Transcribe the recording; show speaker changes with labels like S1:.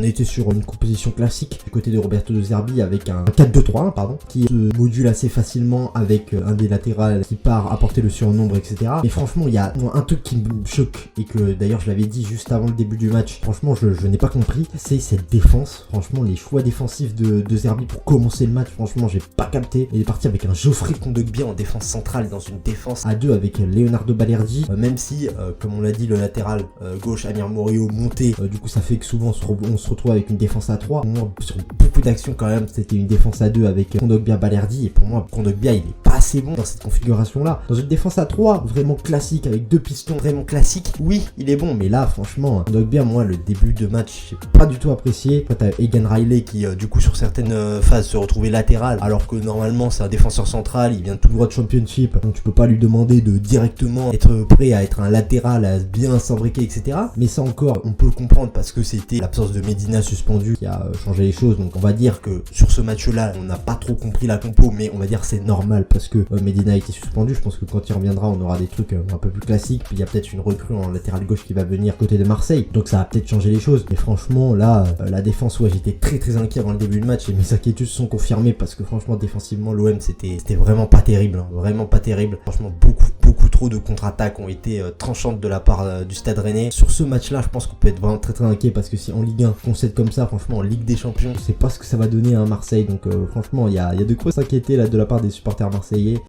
S1: était sur une composition classique du côté de Roberto De Zerbi avec un 4-2-3, pardon, qui se module assez facilement avec un des latérales qui part apporter le surnombre, etc. Mais franchement, il y a un truc qui me choque et que d'ailleurs je l'avais dit juste avant le début du match, franchement je n'ai pas compris, c'est cette défense. Franchement, les choix défensifs de Zerbi pour commencer le match, franchement j'ai pas capté. Il est parti avec un Geoffrey Kondogbia en défense centrale, dans une défense à deux avec Leonardo Balerdi, même si comme on l'a dit, le latéral gauche Amir Morio monté, du coup ça fait que souvent on se retrouve avec une défense à 3. Pour moi, sur beaucoup d'actions quand même, c'était une défense à 2 avec Kondogbia Balerdi, et pour moi Kondogbia il est pas assez bon dans cette configuration là. Dans une défense à 3 vraiment classique avec deux pistons vraiment classiques, oui il est bon, mais là franchement Kondogbia, moi le début de match j'ai pas du tout apprécié. Après t'as Egan Riley qui du coup sur certaines phases se retrouvait latéral alors que normalement c'est un défenseur central, il vient tout droit de Championship, donc tu peux pas lui demander de directement être prêt à être un latéral, à bien s'imbriquer, etc. Mais ça encore on peut le comprendre parce que c'était l'absence de Medina suspendu qui a changé les choses. Donc on va dire que sur ce match là on n'a pas trop compris la compo, mais on va dire c'est normal parce que Medina a été suspendu. Je pense que quand il reviendra on aura des trucs un peu plus classiques, puis il y a peut-être une recrue en latéral gauche qui va venir côté de Marseille, donc ça va peut-être changer les choses. Mais franchement là la défense, ouais, j'étais très inquiet avant le début du match et mes inquiétudes sont confirmées parce que franchement défensivement l'OM c'était vraiment pas terrible, hein, vraiment pas terrible. Franchement beaucoup trop de contre-attaques ont été tranchantes de la part du Stade Rennais. Sur ce match là je pense qu'on peut être vraiment très inquiet parce que si en Ligue 1 concède comme ça, franchement en Ligue des Champions, je sais pas ce que ça va donner à Marseille. Donc franchement il y a de quoi s'inquiéter là de la part des supporters marseillais.